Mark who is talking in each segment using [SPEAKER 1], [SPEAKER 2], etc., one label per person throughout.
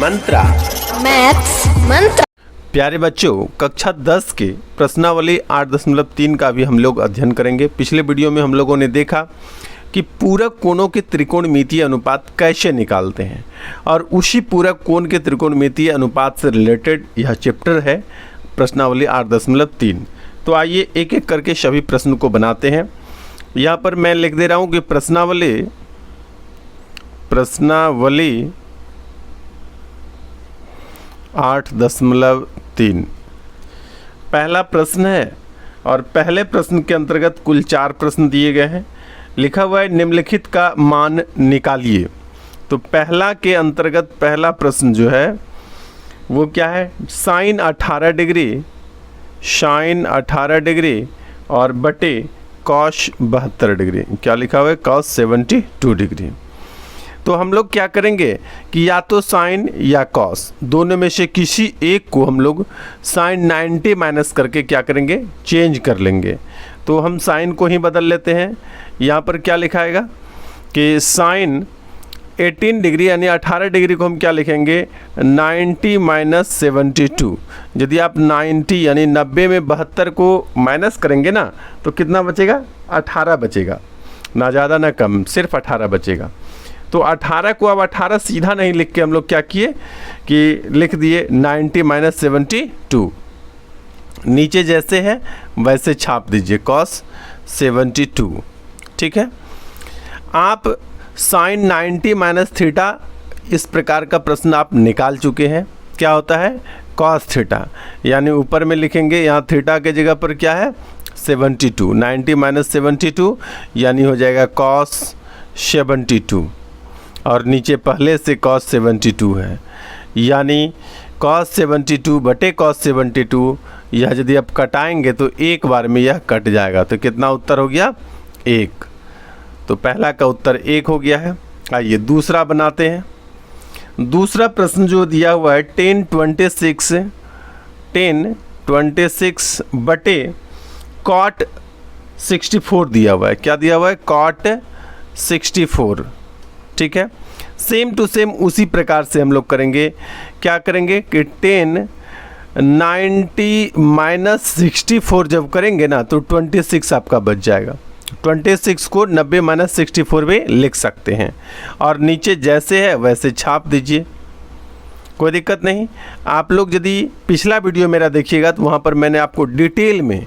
[SPEAKER 1] मंत्रा
[SPEAKER 2] maths मंत्र।
[SPEAKER 1] प्यारे बच्चों, कक्षा 10 के प्रश्नावली 8.3 का भी हम लोग अध्ययन करेंगे। पिछले वीडियो में हम लोगों ने देखा कि पूरक कोणों के त्रिकोणमितीय अनुपात कैसे निकालते हैं, और उसी पूरक कोण के त्रिकोणमितीय अनुपात से रिलेटेड यह चैप्टर है प्रश्नावली 8.3। तो आइए एक एक करके सभी प्रश्न को बनाते हैं। यहाँ पर मैं लिख दे रहा हूँ कि प्रश्नावली 8.3 पहला प्रश्न है, और पहले प्रश्न के अंतर्गत कुल 4 प्रश्न दिए गए हैं। लिखा हुआ है निम्नलिखित का मान निकालिए। तो पहला के अंतर्गत पहला प्रश्न जो है वो क्या है, साइन 18 डिग्री और बटे कॉस 72 डिग्री। क्या लिखा हुआ है, कॉस 72 डिग्री। तो हम लोग क्या करेंगे कि या तो साइन या कॉस, दोनों में से किसी एक को हम लोग साइन 90 माइनस करके क्या करेंगे, चेंज कर लेंगे। तो हम साइन को ही बदल लेते हैं। यहाँ पर क्या लिखाएगा कि साइन 18 डिग्री यानी 18 डिग्री को हम क्या लिखेंगे, 90 माइनस 72। यदि आप 90 यानी 90 में 72 को माइनस करेंगे ना, तो कितना बचेगा, 18 बचेगा, ना ज़्यादा ना कम, सिर्फ 18 बचेगा। तो 18 को अब 18 सीधा नहीं लिख के हम लोग क्या किए कि लिख दिए 90 माइनस 72। नीचे जैसे है वैसे छाप दीजिए कॉस 72। ठीक है। आप साइन 90 माइनस थीटा इस प्रकार का प्रश्न आप निकाल चुके हैं। क्या होता है, कॉस थीटा, यानी ऊपर में लिखेंगे यहाँ थीटा के जगह पर क्या है 72, 90 माइनस 72 यानी हो जाएगा कॉस 72, और नीचे पहले से कॉस 72 है, यानी कॉस 72 बटे कॉस 72। यह यदि आप कटाएंगे तो एक बार में यह कट जाएगा। तो कितना उत्तर हो गया, 1। तो पहला का उत्तर 1 हो गया है। आइए दूसरा बनाते हैं। दूसरा प्रश्न जो दिया हुआ है 1026 बटे कॉट 64 दिया हुआ है। क्या दिया हुआ है, कॉट 64। ठीक है। सेम टू सेम उसी प्रकार से हम लोग करेंगे। क्या करेंगे कि 90 माइनस 64 जब करेंगे ना तो 26 आपका बच जाएगा। 26 को 90 माइनस 64 में लिख सकते हैं, और नीचे जैसे है वैसे छाप दीजिए, कोई दिक्कत नहीं। आप लोग यदि पिछला वीडियो मेरा देखिएगा तो वहाँ पर मैंने आपको डिटेल में,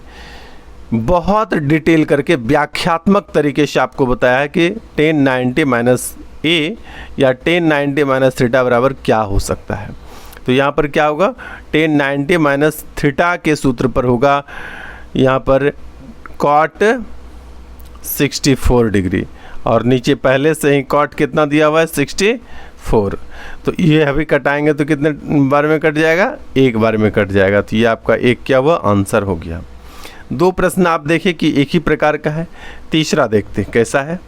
[SPEAKER 1] बहुत डिटेल करके व्याख्यात्मक तरीके से आपको बताया है कि 1090 माइनस ए या 1090 माइनस थीटा बराबर क्या हो सकता है। तो यहाँ पर क्या होगा, 1090 माइनस थीटा के सूत्र पर होगा यहाँ पर कॉट 64 डिग्री, और नीचे पहले से ही कॉट कितना दिया हुआ है 64। तो ये अभी कटाएंगे तो कितने बार में कट जाएगा, एक बार में कट जाएगा। तो ये आपका एक क्या हुआ, आंसर हो गया। 2 प्रश्न आप देखें कि एक ही प्रकार का है। तीसरा देखते हैं कैसा है।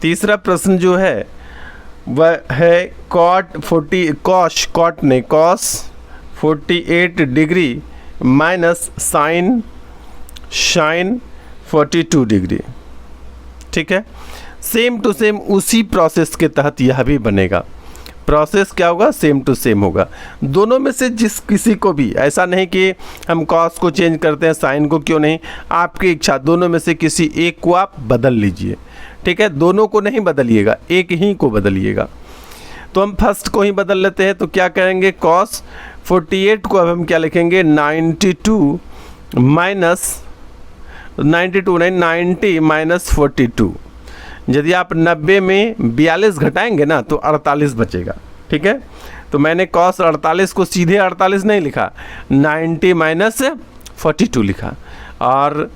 [SPEAKER 1] तीसरा प्रश्न जो है वह है cos 48 degree minus sine 42 degree. ठीक है। सेम टू सेम उसी प्रोसेस के तहत यह भी बनेगा। प्रोसेस क्या होगा, सेम टू सेम होगा। दोनों में से जिस किसी को भी, ऐसा नहीं कि हम कॉस को चेंज करते हैं साइन को क्यों नहीं, आपकी इच्छा, दोनों में से किसी एक को आप बदल लीजिए। ठीक है। दोनों को नहीं बदलिएगा, एक ही को बदलिएगा। तो हम फर्स्ट को ही बदल लेते हैं। तो क्या करेंगे, कॉस 48 को अब हम क्या लिखेंगे, 92 माइनस 90 माइनस 42। यदि आप 90 में 42 घटाएंगे ना तो 48 बचेगा। ठीक है। तो मैंने कॉस 48 को सीधे 48 नहीं लिखा, 90 माइनस 42 लिखा, और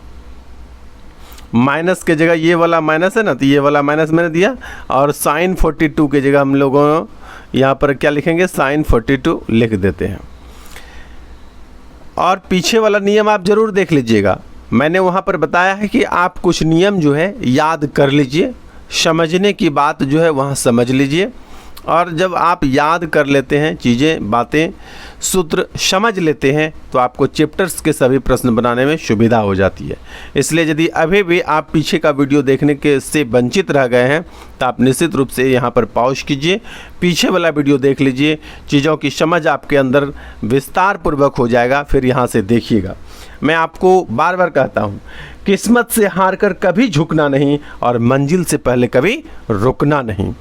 [SPEAKER 1] माइनस के जगह ये वाला माइनस है ना, तो ये वाला माइनस मैंने दिया, और साइन 42 के जगह हम लोगों यहाँ पर क्या लिखेंगे, साइन 42 लिख देते हैं। और पीछे वाला नियम आप ज़रूर देख लीजिएगा। मैंने वहाँ पर बताया है कि आप कुछ नियम जो है याद कर लीजिए, समझने की बात जो है वहाँ समझ लीजिए, और जब आप याद कर लेते हैं चीज़ें, बातें, सूत्र समझ लेते हैं तो आपको चैप्टर्स के सभी प्रश्न बनाने में सुविधा हो जाती है। इसलिए यदि अभी भी आप पीछे का वीडियो देखने के से वंचित रह गए हैं तो आप निश्चित रूप से यहाँ पर पॉज कीजिए, पीछे वाला वीडियो देख लीजिए, चीज़ों की समझ आपके अंदर विस्तार पूर्वक हो जाएगा। फिर यहाँ से देखिएगा। मैं आपको बार बार कहता हूँ, किस्मत से हार कर कभी झुकना नहीं और मंजिल से पहले कभी रुकना नहीं।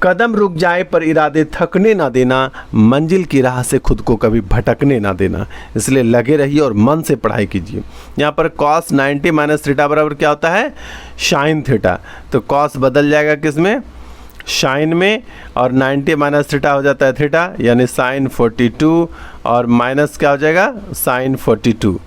[SPEAKER 1] कदम रुक जाए पर इरादे थकने ना देना, मंजिल की राह से खुद को कभी भटकने ना देना। इसलिए लगे रहिए और मन से पढ़ाई कीजिए। यहाँ पर cos 90 माइनस थीटा बराबर क्या होता है? Sine theta. तो cos बदल जाएगा किस में? साइन में, और 90 माइनस थीटा हो जाता है थीटा, यानी साइन 42, और माइनस क्या हो जाएगा? साइन 42।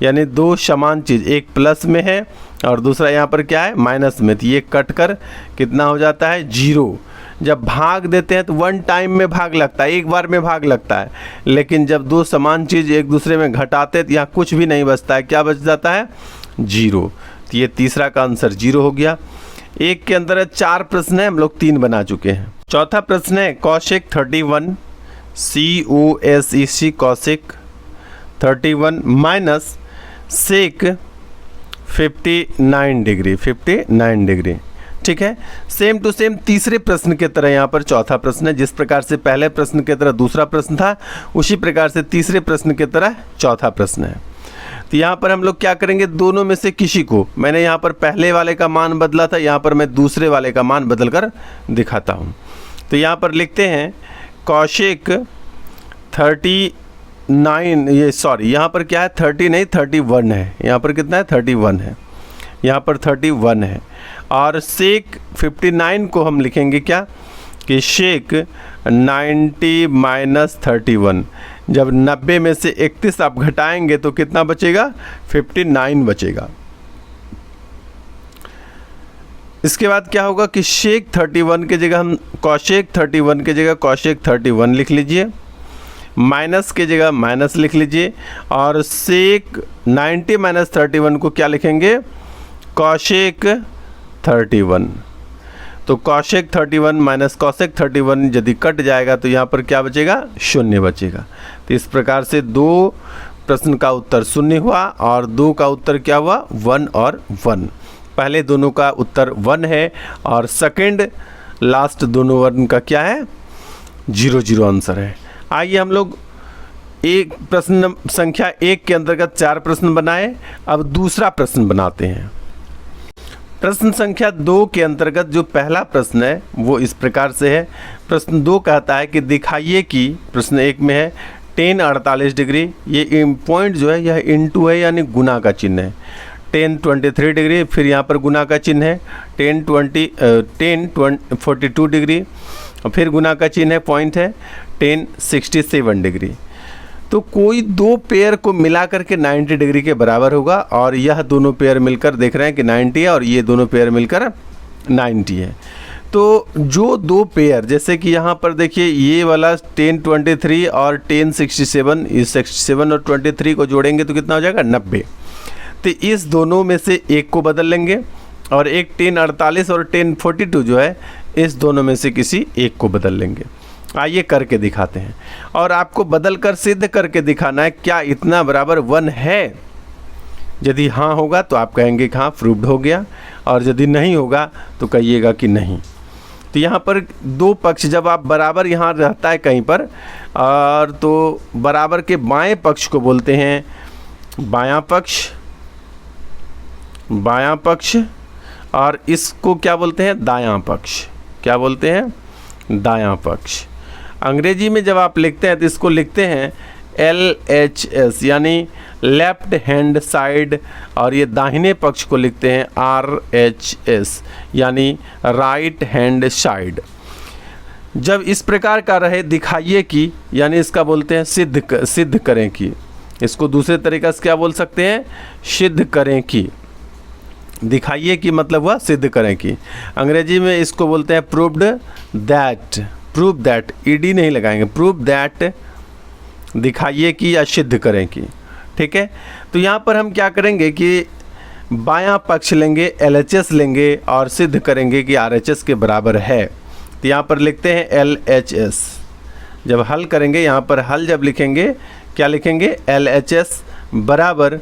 [SPEAKER 1] यानी दो समान चीज़, एक प्लस में है और दूसरा यहाँ पर क्या है? माइनस में। तो ये कट कर कितना हो जाता है? 0। जब भाग देते हैं तो वन टाइम में भाग लगता है, एक बार में भाग लगता है। लेकिन जब दो समान चीज़ एक दूसरे में घटाते तो यहाँ कुछ भी नहीं बचता है। क्या बच जाता है? 0। तो ये तीसरा का आंसर 0 हो गया। एक के अंदर 4 प्रश्न है, हम लोग 3 बना चुके हैं। चौथा प्रश्न है cosec 31, COSEC cosec 31 minus sec 59 degree, 59 degree. ठीक है, सेम टू सेम तीसरे प्रश्न के तरह यहाँ पर चौथा प्रश्न है। जिस प्रकार से पहले प्रश्न के तरह दूसरा प्रश्न था, उसी प्रकार से तीसरे प्रश्न के तरह चौथा प्रश्न है। तो यहाँ पर हम लोग क्या करेंगे? दोनों में से किसी को, मैंने यहाँ पर पहले वाले का मान बदला था, यहाँ पर मैं दूसरे वाले का मान बदल कर दिखाता हूँ। तो यहाँ पर लिखते हैं कॉसेक 39, ये सॉरी यहाँ पर क्या है? 30 नहीं 31 है। यहाँ पर कितना है? 31 है। यहाँ पर 31 है। और सेक 59 को हम लिखेंगे क्या? कि शेक 90 माइनस 31। जब 90 में से 31 आप घटाएंगे तो कितना बचेगा? 59 बचेगा। इसके बाद क्या होगा कि शेक 31 के जगह हम कॉसेक 31 के जगह कॉसेक 31 लिख लीजिए, माइनस के जगह माइनस लिख लीजिए, और सेक 90 माइनस 31 को क्या लिखेंगे? कॉसेक 31। तो कॉसेक 31 माइनस कॉसेक 31 यदि कट जाएगा तो यहाँ पर क्या बचेगा? 0 बचेगा। तो इस प्रकार से 2 प्रश्न का उत्तर 0 हुआ और 2 का उत्तर क्या हुआ? 1 और 1। पहले दोनों का उत्तर 1 है और सेकंड लास्ट दोनों 1 का क्या है? 0 0 आंसर है। आइए हम लोग एक प्रश्न संख्या 1 के अंतर्गत 4 प्रश्न बनाए। अब दूसरा प्रश्न बनाते हैं। प्रश्न संख्या 2 के अंतर्गत जो पहला प्रश्न है वो इस प्रकार से है। प्रश्न 2 कहता है कि दिखाइए कि, प्रश्न 1 में है tan 48 डिग्री, ये पॉइंट जो है यह इनटू है यानी गुना का चिन्ह है। tan 23 डिग्री, फिर यहाँ पर गुना का चिन्ह है। tan 42 डिग्री, और फिर गुना का चिन्ह है, पॉइंट है। tan 67 degree. तो कोई 2 पेयर को मिला करके 90 डिग्री के बराबर होगा, और यह दोनों पेयर मिलकर देख रहे हैं कि 90 है और ये दोनों पेयर मिलकर 90 है। तो जो 2 पेयर, जैसे कि यहाँ पर देखिए ये वाला tan 23 और tan 67, इस 67 और 23 को जोड़ेंगे तो कितना हो जाएगा? 90। तो इस दोनों में से एक को बदल लेंगे, और एक tan 48 और tan 42 जो है इस दोनों में से किसी एक को बदल लेंगे। आइए करके दिखाते हैं, और आपको बदल कर सिद्ध करके दिखाना है क्या इतना बराबर 1 है। यदि हाँ होगा तो आप कहेंगे कि हाँ प्रूव्ड हो गया, और यदि नहीं होगा तो कहिएगा कि नहीं। तो यहाँ पर 2 पक्ष जब आप बराबर यहाँ रहता है कहीं पर, और तो बराबर के बाएं पक्ष को बोलते हैं बायां पक्ष, बायां पक्ष, और इसको क्या बोलते हैं? दायां पक्ष। क्या बोलते हैं? दायां पक्ष। अंग्रेजी में जब आप लिखते हैं तो इसको लिखते हैं LHS यानी लेफ्ट हैंड साइड, और ये दाहिने पक्ष को लिखते हैं RHS यानी राइट हैंड साइड। जब इस प्रकार का रहे दिखाइए कि, यानी इसका बोलते हैं सिद्ध करें कि। इसको दूसरे तरीक़े से क्या बोल सकते हैं? सिद्ध करें कि। दिखाइए कि मतलब हुआ सिद्ध करें कि। अंग्रेजी में इसको बोलते हैं proved that. Prove that, ED नहीं लगाएंगे, प्रूव दैट, दिखाइए कि या सिद्ध करें कि। ठीक है, तो यहाँ पर हम क्या करेंगे कि बायां पक्ष लेंगे, LHS लेंगे, और सिद्ध करेंगे कि RHS के बराबर है। तो यहाँ पर लिखते हैं LHS। जब हल करेंगे यहाँ पर हल जब लिखेंगे क्या लिखेंगे, LHS बराबर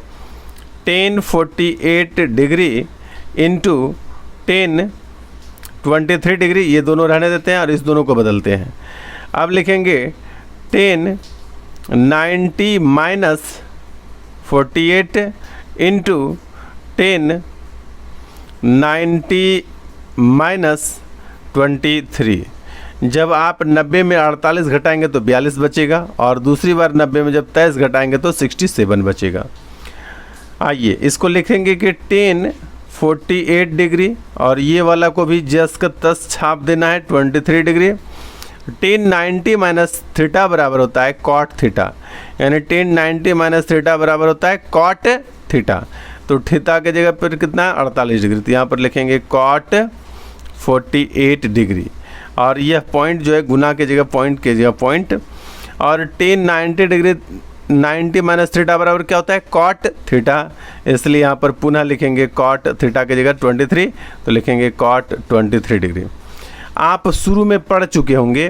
[SPEAKER 1] 1048 डिग्री इंटू 1023 डिग्री, ये दोनों रहने देते हैं और इस दोनों को बदलते हैं। अब लिखेंगे 1090 माइनस 48 इंटू 1090 माइनस 23। जब आप 90 में 48 घटाएंगे तो 42 बचेगा और दूसरी बार 90 में जब 23 घटाएंगे तो 67 बचेगा। आइए इसको लिखेंगे कि 1048 डिग्री और ये वाला को भी जस का तस छाप देना है 23 डिग्री। 1090 माइनस थीटा बराबर होता है कॉट थीटा, यानी 1090 माइनस थीटा बराबर होता है कॉट थीटा। तो थीटा के जगह पर कितना है 48 डिग्री, तो यहाँ पर लिखेंगे कॉट 48 डिग्री और यह पॉइंट जो है गुना के जगह पॉइंट के जगह पॉइंट। और 1090 डिग्री 90 माइनस थीटा बराबर क्या होता है कॉट थीटा, इसलिए यहाँ पर पुनः लिखेंगे कॉट थीटा की जगह 23, तो लिखेंगे कॉट 23 डिग्री। आप शुरू में पढ़ चुके होंगे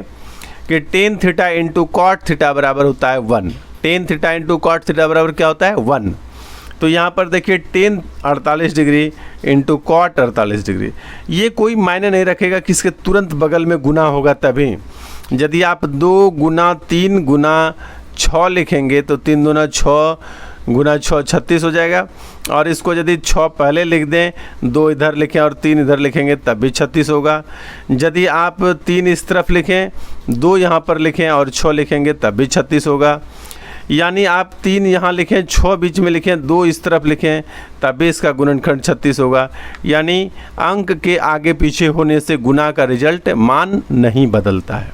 [SPEAKER 1] कि tan theta into cot theta बराबर होता है 1। Tan theta into cot theta बराबर क्या होता है 1। तो यहाँ पर देखिए 10 48 डिग्री इंटू कॉट 48 डिग्री, ये कोई मायने नहीं रखेगा कि इसके तुरंत बगल में गुना होगा तभी। यदि आप 2 गुना 3 गुना 6 लिखेंगे तो 3 दूना 6 गुना 6 36 हो जाएगा। और इसको यदि 6 पहले लिख दें, 2 इधर लिखें और 3 इधर लिखेंगे तब भी 36 होगा। यदि आप 3 इस तरफ लिखें, 2 यहाँ पर लिखें और 6 लिखेंगे तब भी 36 होगा। यानी आप 3 यहाँ लिखें, 6 बीच में लिखें, 2 इस तरफ लिखें तब भी इसका गुणनखंड 36 होगा। यानी अंक के आगे पीछे होने से गुना का रिजल्ट मान नहीं बदलता है।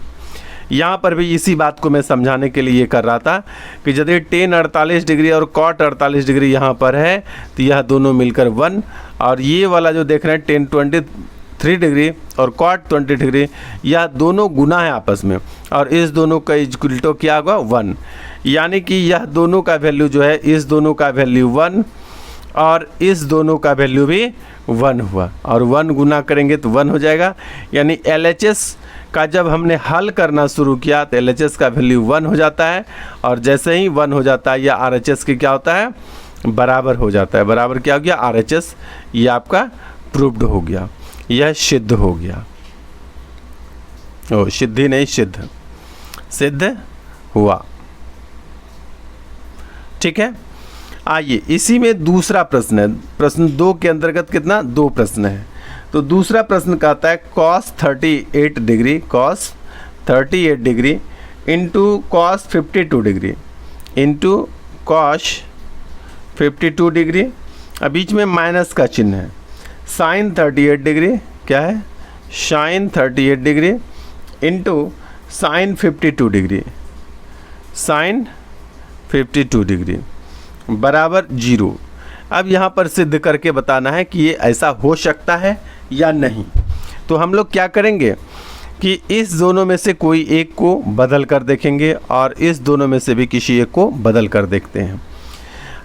[SPEAKER 1] यहाँ पर भी इसी बात को मैं समझाने के लिए ये कर रहा था कि यदि 10 48 डिग्री और कॉट 48 डिग्री यहाँ पर है तो यह दोनों मिलकर 1, और ये वाला जो देख रहे हैं 10 23 डिग्री और कॉट 20 डिग्री, यह दोनों गुना है आपस में और इस दोनों का इक्वल क्या होगा 1। यानी कि यह दोनों का वैल्यू जो है, इस दोनों का वैल्यू 1 और इस दोनों का वैल्यू भी 1 हुआ, और 1 गुना करेंगे तो 1 हो जाएगा। यानी LHS का जब हमने हल करना शुरू किया तो LHS का वैल्यू 1 हो जाता है, और जैसे ही 1 हो जाता है यह RHS की क्या होता है बराबर हो जाता है। बराबर क्या हो गया RHS, ये आपका प्रूव्ड हो गया, यह सिद्ध हो गया। ओ सिद्धि नहीं, सिद्ध, सिद्ध हुआ। ठीक है, आइए इसी में दूसरा प्रश्न है। प्रश्न 2 के अंतर्गत कितना 2 प्रश्न है। तो दूसरा प्रश्न कहता है cos 38 degree into cos 52 degree into cos 52 degree, अब बीच में माइनस का चिन्ह है। sin 38 डिग्री क्या है sin 38 degree into sin 52 degree, sin 52 degree बराबर 0। अब यहाँ पर सिद्ध करके बताना है कि ये ऐसा हो सकता है या नहीं। तो हम लोग क्या करेंगे कि इस दोनों में से कोई एक को बदल कर देखेंगे और इस दोनों में से भी किसी एक को बदल कर देखते हैं।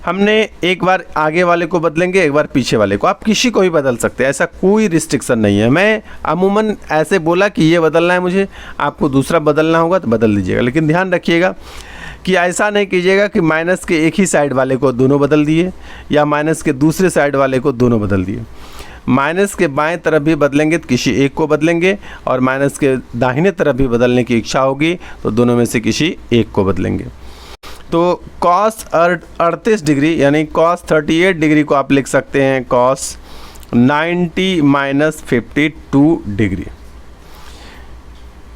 [SPEAKER 1] हमने एक बार आगे वाले को बदलेंगे, एक बार पीछे वाले को। आप किसी को भी बदल सकते हैं, ऐसा कोई रिस्ट्रिक्शन नहीं है। मैं अमूमन ऐसे बोला कि ये बदलना है मुझे, आपको दूसरा बदलना होगा तो बदल दीजिएगा। लेकिन ध्यान रखिएगा कि ऐसा नहीं कीजिएगा कि माइनस के एक ही साइड वाले को दोनों बदल दिए या माइनस के दूसरे साइड वाले को दोनों बदल दिए। माइनस के बाएं तरफ भी बदलेंगे तो किसी एक को बदलेंगे, और माइनस के दाहिने तरफ भी बदलने की इच्छा होगी तो दोनों में से किसी एक को बदलेंगे। तो cos 38 डिग्री यानी cos 38 डिग्री को आप लिख सकते हैं cos 90 माइनस 52 डिग्री।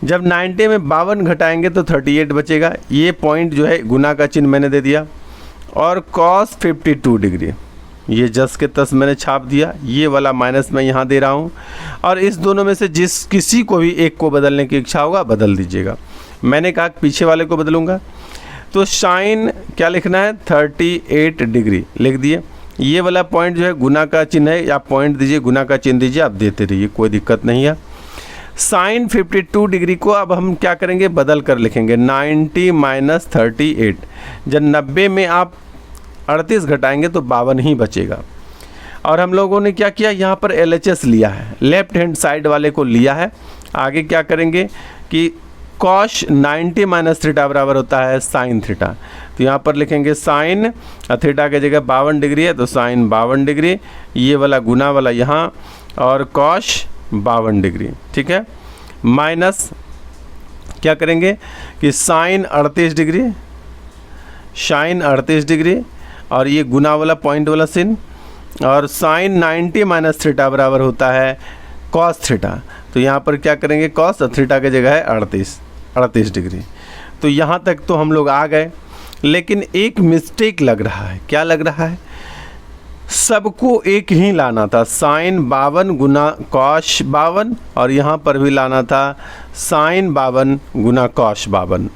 [SPEAKER 1] जब 90 में 52 घटाएंगे तो 38 बचेगा। ये पॉइंट जो है गुना का चिन्ह मैंने दे दिया। और cos 52 डिग्री ये जस के तस मैंने छाप दिया, ये वाला माइनस मैं यहाँ दे रहा हूँ। और इस दोनों में से जिस किसी को भी एक को बदलने की इच्छा होगा बदल दीजिएगा। मैंने कहा पीछे वाले को बदलूँगा, तो साइन क्या लिखना है 38 डिग्री लिख दिए। ये वाला पॉइंट जो है गुना का चिन्ह है, आप पॉइंट दीजिए, गुना का चिन्ह दीजिए, आप देते रहिए, कोई दिक्कत नहीं है। साइन 52 डिग्री को अब हम क्या करेंगे बदल कर लिखेंगे 90 माइनस 38। जब 90 में आप 38 घटाएंगे तो 52 ही बचेगा। और हम लोगों ने क्या किया, यहाँ पर LHS लिया है, लेफ्ट हैंड साइड वाले को लिया है आगे क्या करेंगे कि कॉश 90 माइनस थीटा बराबर होता है साइन थीटा। तो यहाँ पर लिखेंगे साइन, थीटा की जगह 52 डिग्री है तो साइन 52 डिग्री, ये वाला गुना वाला यहाँ, और कॉश 52 डिग्री, ठीक है। माइनस क्या करेंगे कि साइन 38 डिग्री, साइन 38 डिग्री, और ये गुना वाला पॉइंट वाला सिन, और साइन 90 माइनस थीटा बराबर होता है कॉस थीटा। तो यहाँ पर क्या करेंगे कॉस, थीटा की जगह है 38 डिग्री। तो यहाँ तक तो हम लोग आ गए, लेकिन एक मिस्टेक लग रहा है। क्या लग रहा है? सबको एक ही लाना था, साइन 52 गुना कॉश 52, और यहाँ पर भी लाना था साइन 52 गुना कॉश 52।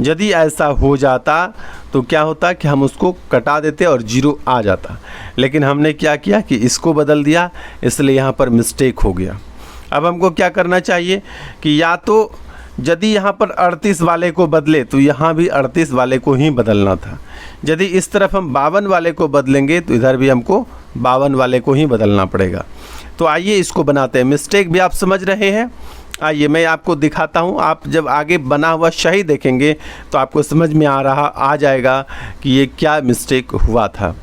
[SPEAKER 1] यदि ऐसा हो जाता तो क्या होता कि हम उसको कटा देते और जीरो आ जाता, लेकिन हमने क्या किया कि इसको बदल दिया, इसलिए यहाँ पर मिस्टेक हो गया। अब हमको क्या करना चाहिए कि या तो यदि यहाँ पर 38 वाले को बदले तो यहाँ भी 38 वाले को ही बदलना था। यदि इस तरफ हम 52 वाले को बदलेंगे तो इधर भी हमको 52 वाले को ही बदलना पड़ेगा। तो आइए इसको बनाते हैं। मिस्टेक भी आप समझ रहे हैं, आइए मैं आपको दिखाता हूँ। आप जब आगे बना हुआ सही देखेंगे तो आपको समझ में आ जाएगा कि ये क्या मिस्टेक हुआ था।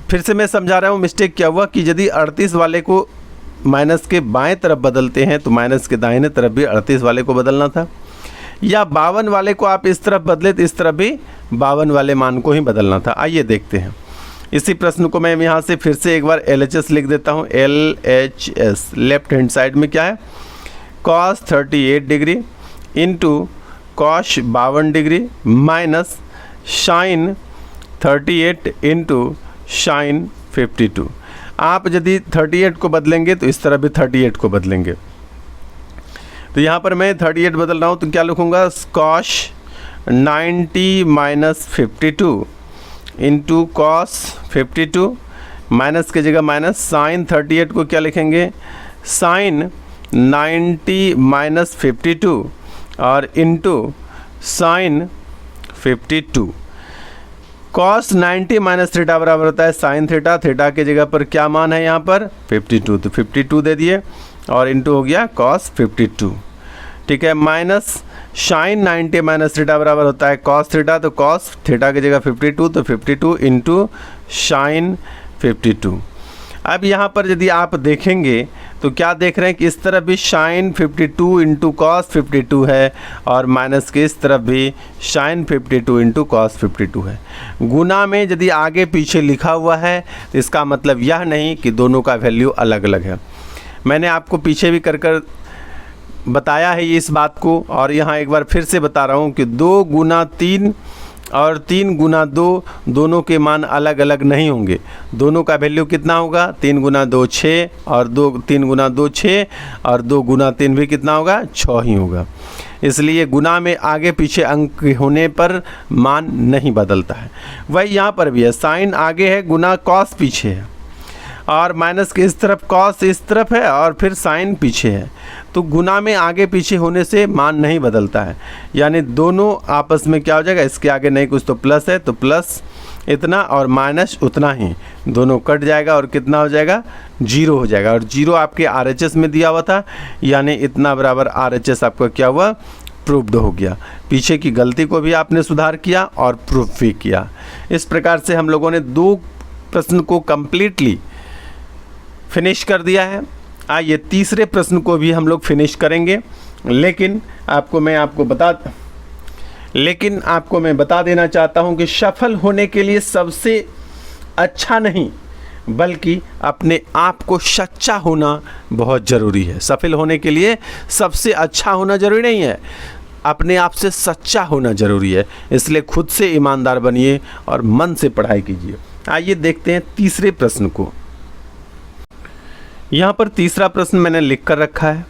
[SPEAKER 1] फिर से मैं समझा रहा हूँ मिस्टेक क्या हुआ कि यदि 38 वाले को माइनस के बाएं तरफ बदलते हैं तो माइनस के दाहिने तरफ भी 38 वाले को बदलना था, या 52 वाले को आप इस तरफ बदले तो इस तरफ भी 52 वाले मान को ही बदलना था। आइए देखते हैं। इसी प्रश्न को मैं यहाँ से फिर से एक बार LHS लिख देता हूँ। LHS लेफ्ट हैंड साइड में क्या है, cos 38 degree into cos 52 degree minus sine 38 into sine 52। आप यदि 38 को बदलेंगे तो इस तरह भी 38 को बदलेंगे। तो यहाँ पर मैं 38 बदल रहा हूँ तो क्या लिखूँगा, cosh 90 minus 52 into cos 52, minus की जगह माइनस, साइन 38 को क्या लिखेंगे, साइन 90 माइनस 52 और into sine 52। Cos 90 minus theta बराबर होता है साइन थीटा। थीटा की जगह पर क्या मान है यहाँ पर 52, तो 52 दे दिए और इंटू हो गया कॉस 52, ठीक है। माइनस साइन 90 माइनस थीटा बराबर होता है कॉस थीटा, तो कॉस थीटा की जगह 52, तो 52 इंटू साइन 52। अब यहाँ पर यदि आप देखेंगे तो क्या देख रहे हैं कि इस तरफ भी साइन 52 इंटू कॉस 52 है और माइनस के इस तरफ भी साइन 52 इंटू कॉस 52 है। गुना में यदि आगे पीछे लिखा हुआ है तो इसका मतलब यह नहीं कि दोनों का वैल्यू अलग अलग है। मैंने आपको पीछे भी कर बताया है इस बात को, और यहाँ एक बार फिर से बता रहा हूँ कि 2 गुना 3 और 3 गुना 2 दोनों के मान अलग अलग नहीं होंगे। दोनों का वैल्यू कितना होगा, 3 गुना 2 6 और 3 गुना 2 6 और 2 गुना 3 भी कितना होगा, 6 ही होगा। इसलिए गुना में आगे पीछे अंक होने पर मान नहीं बदलता है। वही यहाँ पर भी है, साइन आगे है, गुना कॉस पीछे है, और माइनस के इस तरफ कॉस इस तरफ है और फिर साइन पीछे है। तो गुना में आगे पीछे होने से मान नहीं बदलता है, यानी दोनों आपस में क्या हो जाएगा, इसके आगे नहीं कुछ तो प्लस है तो प्लस इतना और माइनस उतना ही, दोनों कट जाएगा और कितना हो जाएगा, 0 हो जाएगा। और 0 आपके RHS में दिया हुआ था, यानी इतना बराबर RHS आपका क्या हुआ, प्रूव्ड हो गया। पीछे की गलती को भी आपने सुधार किया और प्रूफ भी किया। इस प्रकार से हम लोगों ने 2 प्रश्न को कंप्लीटली फिनिश कर दिया है। आइए तीसरे प्रश्न को भी हम लोग फिनिश करेंगे, लेकिन आपको मैं बता देना चाहता हूं कि सफल होने के लिए सबसे अच्छा नहीं बल्कि अपने आप को सच्चा होना बहुत ज़रूरी है। सफल होने के लिए सबसे अच्छा होना ज़रूरी नहीं है, अपने आप से सच्चा होना ज़रूरी है। इसलिए खुद से ईमानदार बनिए और मन से पढ़ाई कीजिए। आइए देखते हैं तीसरे प्रश्न को। यहाँ पर तीसरा प्रश्न मैंने लिख कर रखा है।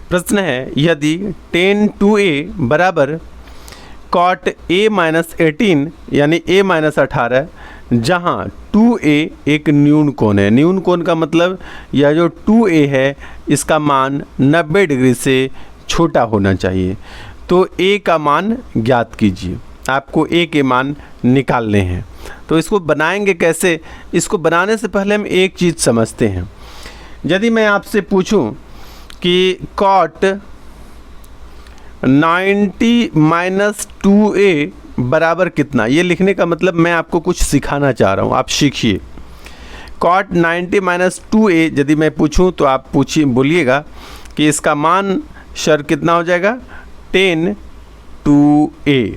[SPEAKER 1] प्रश्न है, यदि tan 2a बराबर cot a माइनस 18 यानी a माइनस 18, जहाँ 2a एक न्यून कोण है। न्यून कोण का मतलब यह जो 2a है इसका मान 90 डिग्री से छोटा होना चाहिए। तो a का मान ज्ञात कीजिए, आपको a के मान निकालने हैं। तो इसको बनाएंगे कैसे, इसको बनाने से पहले हम एक चीज़ समझते हैं। यदि मैं आपसे पूछूं कि कॉट 90 माइनस 2a बराबर कितना। ये लिखने का मतलब मैं आपको कुछ सिखाना चाह रहा हूँ, आप सीखिए। कॉट 90 माइनस 2a यदि मैं पूछूं तो आप पूछिए, बोलिएगा कि इसका मान सर कितना हो जाएगा, 10 2a।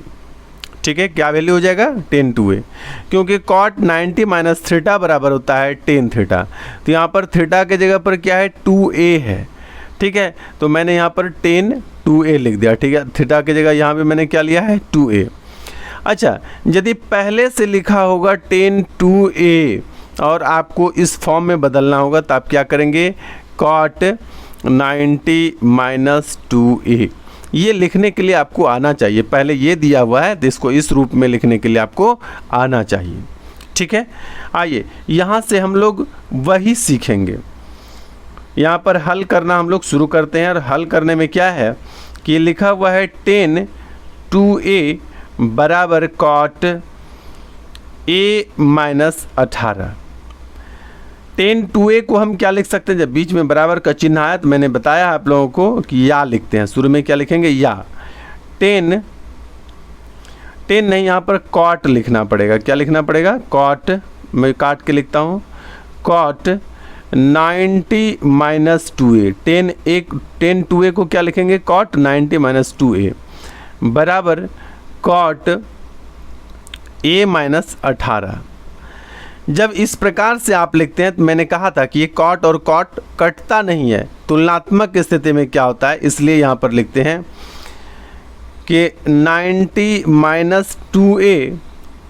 [SPEAKER 1] ठीक है, क्या वैल्यू हो जाएगा, 10 2a, क्योंकि कॉट 90 माइनस थीटा बराबर होता है 10 थीटा। तो यहाँ पर थीटा के जगह पर क्या है, 2a है। ठीक है, तो मैंने यहाँ पर 10 2a लिख दिया। ठीक है, थीटा की जगह यहाँ पे मैंने क्या लिया है, 2a। अच्छा, यदि पहले से लिखा होगा 10 2a और आपको इस फॉर्म में बदलना होगा तो आप क्या करेंगे, कॉट 90 माइनस 2a। ये लिखने के लिए आपको आना चाहिए, पहले ये दिया हुआ है तो इसको इस रूप में लिखने के लिए आपको आना चाहिए। ठीक है, आइए यहाँ से हम लोग वही सीखेंगे। यहाँ पर हल करना हम लोग शुरू करते हैं, और हल करने में क्या है कि लिखा हुआ है 10 2a बराबर कॉट a माइनस 18। 10 2a को हम क्या लिख सकते हैं, जब बीच में बराबर का चिन्ह आया तो मैंने बताया आप लोगों को कि या लिखते हैं। शुरू में क्या लिखेंगे, या। 10 नहीं, यहाँ पर कॉट लिखना पड़ेगा। क्या लिखना पड़ेगा, कॉट। मैं काट के लिखता हूँ, कॉट 90 माइनस 2a। 10 2a को क्या लिखेंगे, कॉट 90 माइनस 2a बराबर कॉट a माइनस 18। जब इस प्रकार से आप लिखते हैं तो मैंने कहा था कि ये कॉट और कॉट कटता नहीं है, तुलनात्मक स्थिति में क्या होता है, इसलिए यहाँ पर लिखते हैं कि 90 माइनस 2a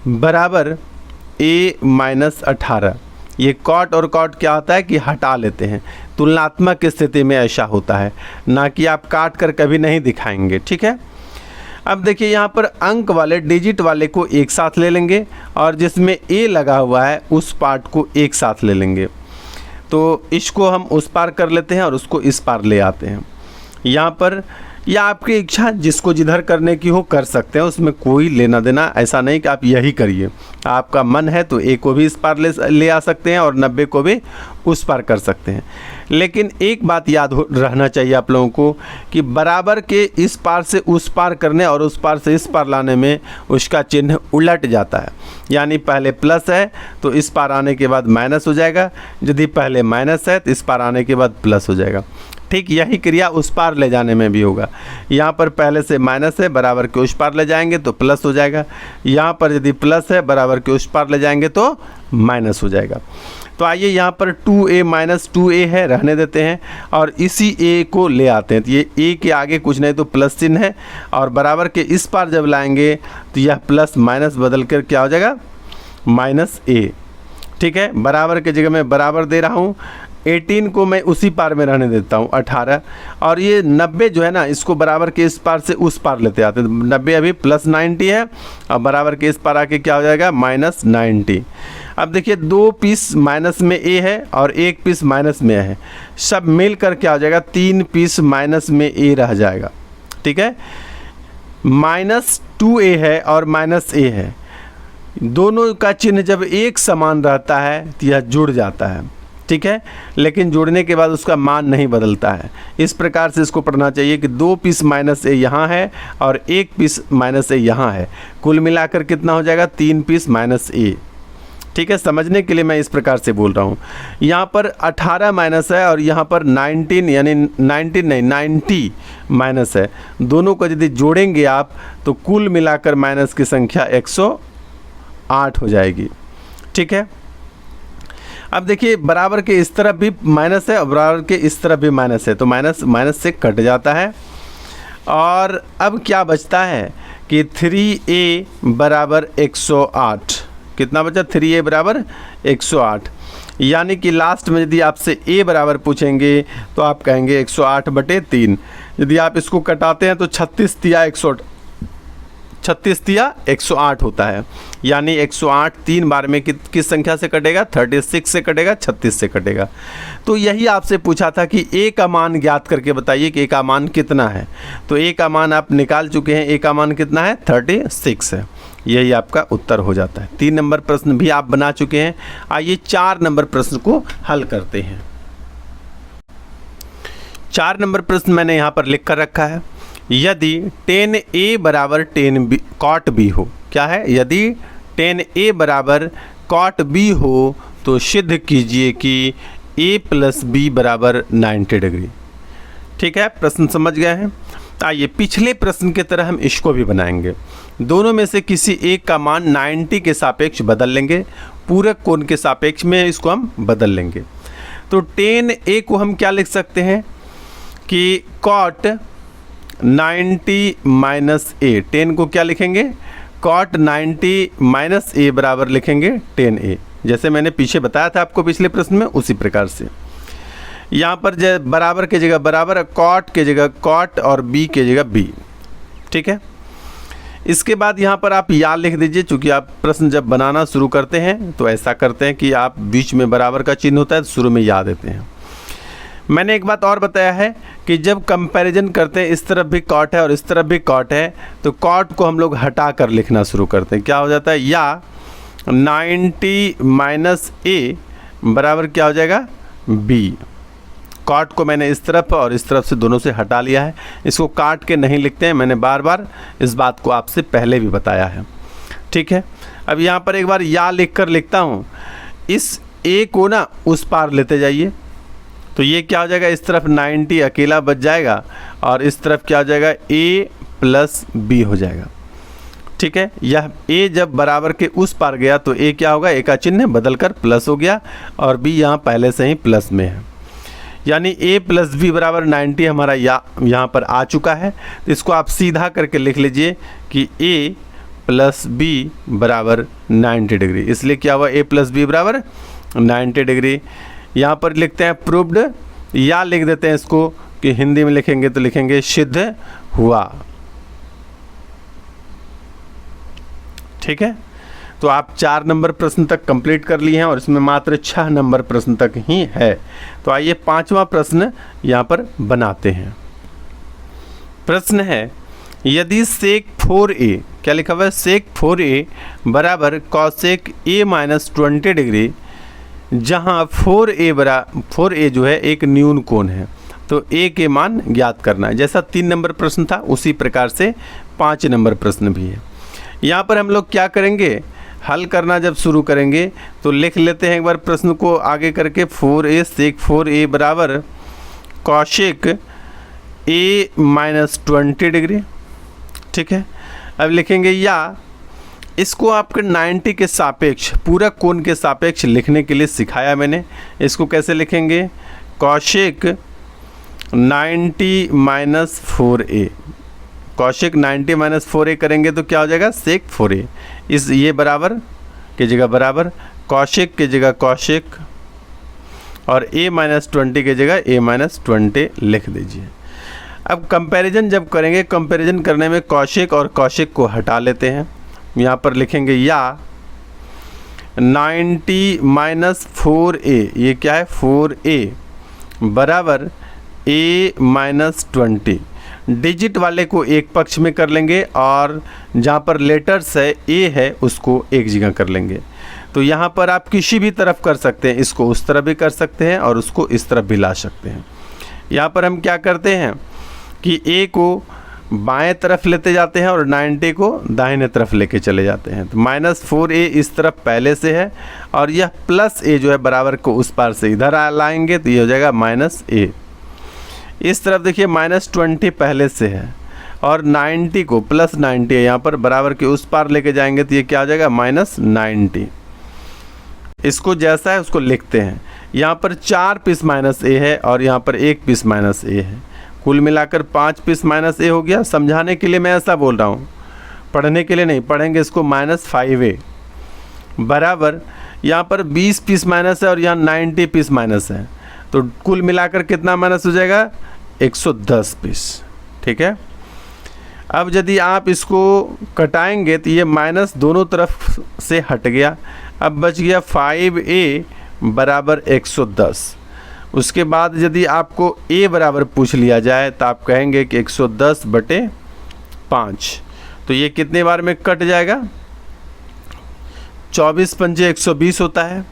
[SPEAKER 1] बराबर a माइनस 18। ये कॉट और कॉट क्या होता है कि हटा लेते हैं, तुलनात्मक स्थिति में ऐसा होता है, ना कि आप काट कर कभी नहीं दिखाएंगे। ठीक है, अब देखिए यहाँ पर अंक वाले, डिजिट वाले को एक साथ ले लेंगे और जिसमें a लगा हुआ है उस पार्ट को एक साथ ले लेंगे। तो इसको हम उस पार कर लेते हैं और उसको इस पार ले आते हैं। यहाँ पर या आपकी इच्छा, जिसको जिधर करने की हो कर सकते हैं, उसमें कोई लेना देना ऐसा नहीं कि आप यही करिए। आपका मन है तो a को भी इस पार ले आ सकते हैं और 90 को भी उस पार कर सकते हैं। लेकिन एक बात याद रहना चाहिए आप लोगों को कि बराबर के इस पार से उस पार करने और उस पार से इस पार लाने में उसका चिन्ह उलट जाता है। यानी पहले प्लस है तो इस पार आने के बाद माइनस हो जाएगा, यदि पहले माइनस है तो इस पार आने के बाद प्लस हो जाएगा। ठीक यही क्रिया उस पार ले जाने में भी होगा। यहाँ पर पहले से माइनस है, बराबर के उस पार ले जाएंगे तो प्लस हो जाएगा। यहाँ पर यदि प्लस है, बराबर के उस पार ले जाएंगे तो माइनस हो जाएगा। तो आइए यहाँ पर 2a माइनस 2a है, रहने देते हैं और इसी a को ले आते हैं। तो ये a के आगे कुछ नहीं तो प्लस चिन्ह है, और बराबर के इस पार जब लाएंगे तो यह प्लस माइनस बदल कर क्या हो जाएगा, माइनस a। ठीक है, बराबर के जगह मैं बराबर दे रहा हूँ, 18 को मैं उसी पार में रहने देता हूँ 18, और ये 90 जो है ना, इसको बराबर के इस पार से उस पार लेते आते हैं। 90 अभी प्लस 90 है और बराबर के इस पार आके क्या हो जाएगा, माइनस 90। अब देखिए 2 पीस माइनस में a है और 1 पीस माइनस में है, सब मिलकर क्या हो जाएगा, 3 पीस माइनस में a रह जाएगा। ठीक है, माइनस 2a है और माइनस a है, दोनों का चिन्ह जब एक समान रहता है तो यह जुड़ जाता है। ठीक है, लेकिन जोड़ने के बाद उसका मान नहीं बदलता है। इस प्रकार से इसको पढ़ना चाहिए कि 2 पीस माइनस ए यहाँ है और 1 पीस माइनस ए यहाँ है, कुल मिलाकर कितना हो जाएगा, 3 पीस माइनस ए। ठीक है, समझने के लिए मैं इस प्रकार से बोल रहा हूँ। यहाँ पर 18 माइनस है और यहाँ पर 19 यानी 19 नहीं 90 माइनस है। दोनों को यदि जोड़ेंगे आप तो कुल मिलाकर माइनस की संख्या 108 हो जाएगी। ठीक है, अब देखिए बराबर के इस तरफ भी माइनस है और बराबर के इस तरफ भी माइनस है, तो माइनस माइनस से कट जाता है। और अब क्या बचता है कि 3a बराबर 108। कितना बचा, 3a बराबर 108। यानी कि लास्ट में यदि आपसे a बराबर पूछेंगे तो आप कहेंगे 108/3। यदि आप इसको कटाते हैं तो 36 तिया 108 होता है। यानी 108 3 बार में किस संख्या से कटेगा, 36 से कटेगा, 36 से कटेगा। तो यही आपसे पूछा था कि a का मान ज्ञात करके बताइए कि a का मान कितना है। तो a का मान आप निकाल चुके हैं, a का मान कितना है, 36 है। यही आपका उत्तर हो जाता है। 3 नंबर प्रश्न भी आप बना चुके हैं। आइए 4 नंबर प्रश्न को हल करते हैं। 4 नंबर प्रश्न मैंने यहाँ पर लिख कर रखा है, यदि tan A बराबर tan B cot B हो। क्या है? यदि tan A बराबर cot B हो तो सिद्ध कीजिए कि A प्लस बी बराबर 90 डिग्री। ठीक है, प्रश्न समझ गए हैं। आइए पिछले प्रश्न की तरह हम इसको भी बनाएंगे। दोनों में से किसी एक का मान 90 के सापेक्ष बदल लेंगे, पूरक कोण के सापेक्ष में इसको हम बदल लेंगे। तो tan A को हम क्या लिख सकते हैं कि cot 90 माइनस A। tan को क्या लिखेंगे? cot 90 माइनस A बराबर लिखेंगे tan A। जैसे मैंने पीछे बताया था आपको पिछले प्रश्न में, उसी प्रकार से यहाँ पर बराबर की जगह बराबर, कॉट के जगह कॉट और बी के जगह बी। ठीक है, इसके बाद यहाँ पर आप या लिख दीजिए। चूँकि आप प्रश्न जब बनाना शुरू करते हैं तो ऐसा करते हैं कि आप बीच में बराबर का चिन्ह होता है तो शुरू में या देते हैं। मैंने एक बात और बताया है कि जब कंपैरिजन करते हैं, इस तरफ भी कॉट है और इस तरफ भी कॉट है, तो कॉट को हम लोग हटा कर लिखना शुरू करते हैं। क्या हो जाता है? या 90 माइनस A बराबर क्या हो जाएगा? B। कॉट को मैंने इस तरफ और इस तरफ से दोनों से हटा लिया है, इसको काट के नहीं लिखते हैं। मैंने बार बार इस बात को आपसे पहले भी बताया है। ठीक है, अब यहाँ पर एक बार या लिख कर लिखता हूँ। इस A को ना उस पार लेते जाइए, तो ये क्या हो जाएगा? इस तरफ 90 अकेला बच जाएगा और इस तरफ क्या हो जाएगा? A प्लस B हो जाएगा। ठीक है, यह A जब बराबर के उस पार गया तो A क्या होगा? A का चिन्ह बदल कर प्लस हो गया और B यहाँ पहले से ही प्लस में है, यानी A प्लस बी बराबर 90 हमारा यहाँ पर आ चुका है। तो इसको आप सीधा करके लिख लीजिए कि A प्लस बी बराबर 90 डिग्री। इसलिए क्या हुआ? A प्लस बी बराबर 90 डिग्री। यहाँ पर लिखते हैं प्रूव्ड, या लिख देते हैं इसको कि हिंदी में लिखेंगे तो लिखेंगे सिद्ध हुआ। ठीक है, तो आप 4 नंबर प्रश्न तक कंप्लीट कर लिए हैं और इसमें मात्र 6 नंबर प्रश्न तक ही है। तो आइए 5वां प्रश्न यहाँ पर बनाते हैं। प्रश्न है, यदि सेक 4A, क्या लिखा हुआ है? सेक 4A बराबर कॉसेक A माइनस 20 डिग्री, जहाँ 4A जो है एक न्यून कोण है, तो A के मान ज्ञात करना है। जैसा 3 नंबर प्रश्न था उसी प्रकार से 5 नंबर प्रश्न भी है। यहाँ पर हम लोग क्या करेंगे? हल करना जब शुरू करेंगे तो लिख लेते हैं एक बार प्रश्न को आगे करके। 4A सेक 4A बराबर कॉशेक A माइनस 20 डिग्री। ठीक है, अब लिखेंगे या इसको आपके 90 के सापेक्ष, पूरक कोण के सापेक्ष लिखने के लिए सिखाया मैंने। इसको कैसे लिखेंगे? Cosec 90 minus 4A। Cosec 90 minus 4A करेंगे तो क्या हो जाएगा? सेक 4A। इस ये बराबर की जगह बराबर, कॉशेक की जगह कॉशेक और A माइनस 20 की जगह A माइनस 20 लिख दीजिए। अब कंपैरिजन जब करेंगे, कंपैरिजन करने में कॉशेक और कॉशेक को हटा लेते हैं। यहाँ पर लिखेंगे या 90 माइनस 4A, ये क्या है? 4A बराबर A माइनस 20। डिजिट वाले को एक पक्ष में कर लेंगे और जहाँ पर लेटर्स है A है उसको एक जगह कर लेंगे। तो यहाँ पर आप किसी भी तरफ कर सकते हैं, इसको उस तरफ भी कर सकते हैं और उसको इस तरफ भी ला सकते हैं। यहाँ पर हम क्या करते हैं कि A को बाएं तरफ लेते जाते हैं और 90 को दाहिने तरफ लेके चले जाते हैं। तो माइनस 4A इस तरफ पहले से है और यह प्लस A जो है बराबर को उस पार से इधर लाएंगे तो ये हो जाएगा माइनस A। इस तरफ देखिए माइनस 20 पहले से है और 90 को प्लस 90 है यहाँ पर बराबर के उस पार लेके जाएंगे तो ये क्या हो जाएगा? माइनस 90। इसको जैसा है उसको लिखते हैं। यहाँ पर 4 पीस माइनस A है और यहाँ पर 1 पीस माइनस A है, कुल मिलाकर 5 पीस माइनस A हो गया। समझाने के लिए मैं ऐसा बोल रहा हूँ, पढ़ने के लिए नहीं। पढ़ेंगे इसको माइनस 5A बराबर, यहाँ पर 20 पीस माइनस है और यहाँ 90 पीस माइनस है, तो कुल मिलाकर कितना माइनस हो जाएगा? 110 पीस। ठीक है, अब यदि आप इसको कटाएंगे तो ये माइनस दोनों तरफ से हट गया। अब बच गया 5A बराबर 110। उसके बाद यदि आपको A बराबर पूछ लिया जाए तो आप कहेंगे कि 110 बटे 5, तो ये कितने बार में कट जाएगा? 24 पंचे 120 होता है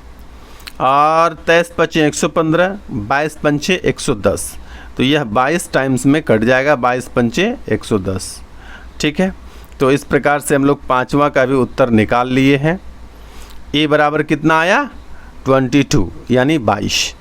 [SPEAKER 1] और 23 पचे 115, 22 पंचे 110, तो तो यह 22 टाइम्स में कट जाएगा, 22 पंचे 110। ठीक है, तो इस प्रकार से हम लोग पाँचवा का भी उत्तर निकाल लिए हैं। ए बराबर कितना आया 22 यानी 22।